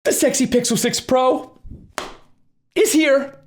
The sexy Pixel 6 Pro is here.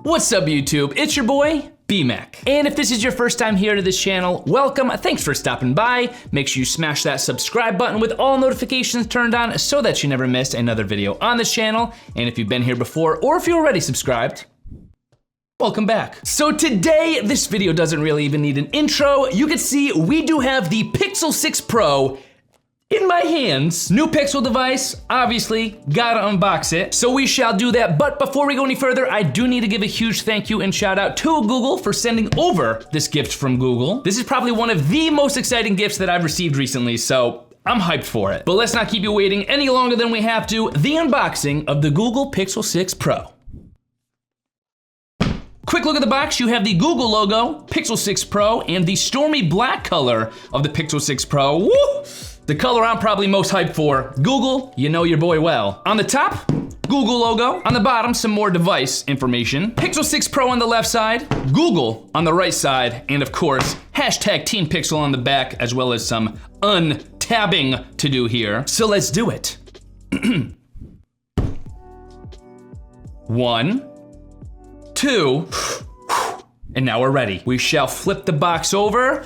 What's up, YouTube? It's your boy, BMAC. And if this is your first time here to this channel, welcome. Thanks for stopping by. Make sure you smash that subscribe button with all notifications turned on so that you never miss another video on this channel. And if you've been here before, or if you're already subscribed, welcome back. So today, this video doesn't really even need an intro. You can see we do have the Pixel 6 Pro in my hands. New Pixel device, obviously, gotta unbox it. So we shall do that, but before we go any further, I do need to give a huge thank you and shout out to Google for sending over this gift from Google. This is probably one of the most exciting gifts that I've received recently, so I'm hyped for it. But let's not keep you waiting any longer than we have to. The unboxing of the Google Pixel 6 Pro. Quick look at the box, you have the Google logo, Pixel 6 Pro, and the stormy black color of the Pixel 6 Pro. Woo! The color I'm probably most hyped for. Google, you know your boy well. On the top, Google logo. On the bottom, some more device information. Pixel 6 Pro on the left side, Google on the right side, and of course, hashtag Team Pixel on the back, as well as some untabbing to do here. So let's do it. 1, 2, and now we're ready. We shall flip the box over.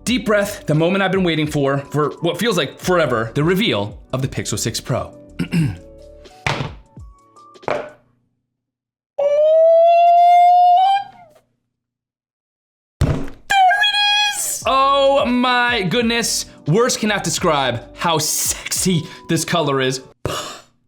Deep breath, the moment I've been waiting for what feels like forever, the reveal of the Pixel 6 Pro. Oh my goodness, words cannot describe how sexy this color is.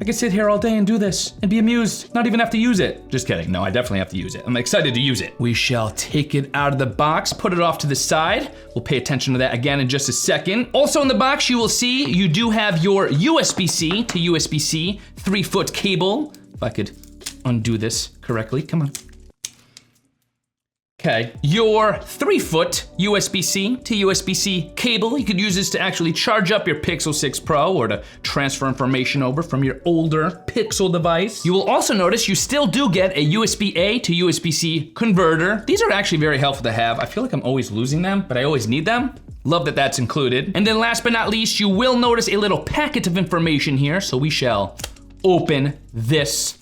I could sit here all day and do this and be amused, not even have to use it. Just kidding, no, I definitely have to use it. I'm excited to use it. We shall take it out of the box, put it off to the side. We'll pay attention to that again in just a second. Also in the box, you will see you do have your USB-C to USB-C 3-foot cable. If I could undo this correctly, come on. Okay, your 3-foot USB-C to USB-C cable. You could use this to actually charge up your Pixel 6 Pro or to transfer information over from your older Pixel device. You will also notice you still do get a USB-A to USB-C converter. These are actually very helpful to have. I feel like I'm always losing them, but I always need them. Love that that's included. And then last but not least, you will notice a little packet of information here. So we shall open this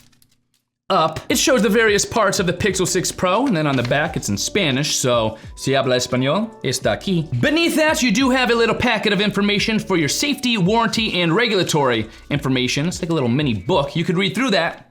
up. It shows the various parts of the Pixel 6 Pro, and then on the back it's in Spanish, so si habla español, está aquí. Beneath that, you do have a little packet of information for your safety, warranty, and regulatory information. It's like a little mini book. You could read through that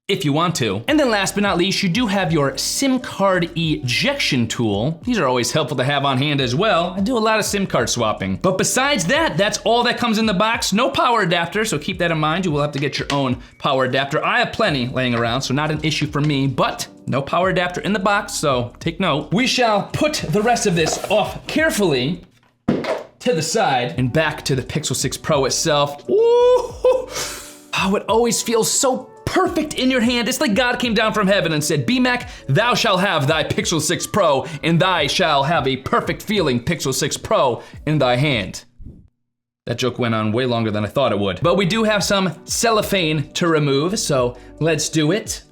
if you want to. And then last but not least, you do have your SIM card ejection tool. These are always helpful to have on hand as well. I do a lot of SIM card swapping. But besides that, that's all that comes in the box. No power adapter, so keep that in mind. You will have to get your own power adapter. I have plenty laying around, so not an issue for me, but no power adapter in the box, so take note. We shall put the rest of this off carefully to the side and back to the Pixel 6 Pro itself. Ooh, oh, it always feels so perfect in your hand. It's like God came down from heaven and said, BMAC, thou shalt have thy Pixel 6 Pro, and thy shall have a perfect feeling Pixel 6 Pro in thy hand. That joke went on way longer than I thought it would. But we do have some cellophane to remove, so let's do it.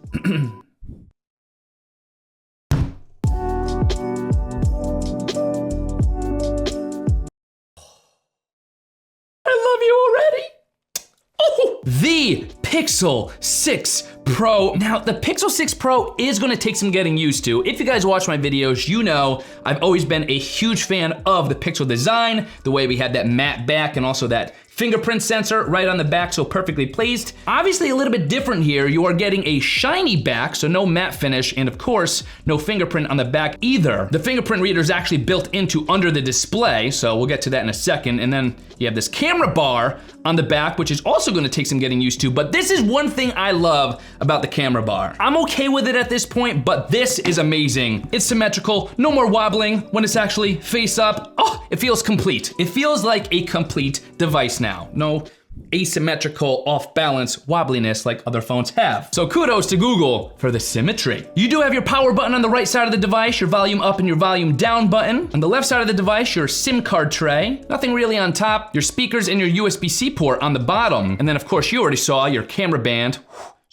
The Pixel 6 Pro. Now, the Pixel 6 Pro is gonna take some getting used to. If you guys watch my videos, you know I've always been a huge fan of the Pixel design, the way we had that matte back and also that fingerprint sensor right on the back, so perfectly placed. Obviously a little bit different here. You are getting a shiny back, so no matte finish, and of course, no fingerprint on the back either. The fingerprint reader is actually built into under the display, so we'll get to that in a second. And then you have this camera bar on the back, which is also gonna take some getting used to, but this is one thing I love about the camera bar. I'm okay with it at this point, but this is amazing. It's symmetrical, no more wobbling when it's actually face up. Oh, it feels complete. It feels like a complete device now. No asymmetrical, off-balance wobbliness like other phones have. So kudos to Google for the symmetry. You do have your power button on the right side of the device, your volume up and your volume down button. On the left side of the device, your SIM card tray. Nothing really on top. Your speakers and your USB-C port on the bottom. And then of course you already saw your camera band.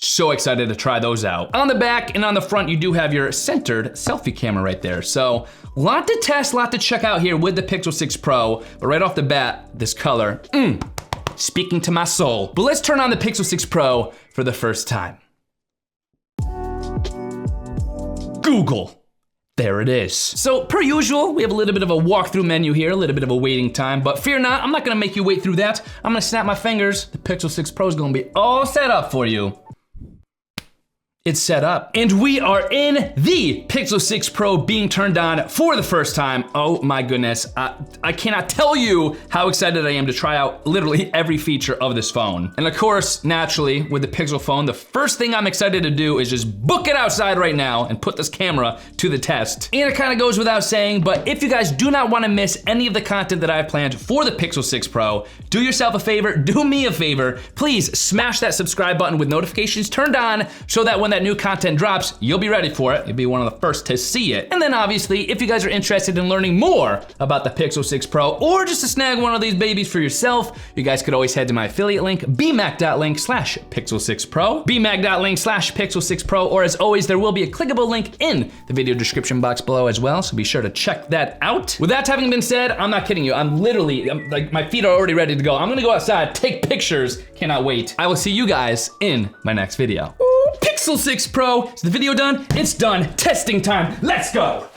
So excited to try those out. On the back and on the front, you do have your centered selfie camera right there. So, lot to test, lot to check out here with the Pixel 6 Pro. But right off the bat, this color, speaking to my soul. But let's turn on the Pixel 6 Pro for the first time. Google. There it is. So per usual, we have a little bit of a walkthrough menu here, a little bit of a waiting time, but fear not, I'm not gonna make you wait through that. I'm gonna snap my fingers. The Pixel 6 Pro is gonna be all set up for you. It's set up. And we are in the Pixel 6 Pro being turned on for the first time. Oh my goodness. I cannot tell you how excited I am to try out literally every feature of this phone. And of course, naturally, with the Pixel phone, the first thing I'm excited to do is just book it outside right now and put this camera to the test. And it kind of goes without saying, but if you guys do not want to miss any of the content that I've planned for the Pixel 6 Pro, do yourself a favor, do me a favor, please smash that subscribe button with notifications turned on so that when that new content drops, you'll be ready for it. You'll be one of the first to see it. And then obviously, if you guys are interested in learning more about the Pixel 6 Pro or just to snag one of these babies for yourself, you guys could always head to my affiliate link, bmac.link/pixel6pro, bmac.link/pixel6pro, or as always, there will be a clickable link in the video description box below as well, so be sure to check that out. With that having been said, I'm not kidding you. I'm like, my feet are already ready to go. I'm gonna go outside, take pictures, cannot wait. I will see you guys in my next video. Pixel 6 Pro, is the video done? It's done. Testing time, let's go.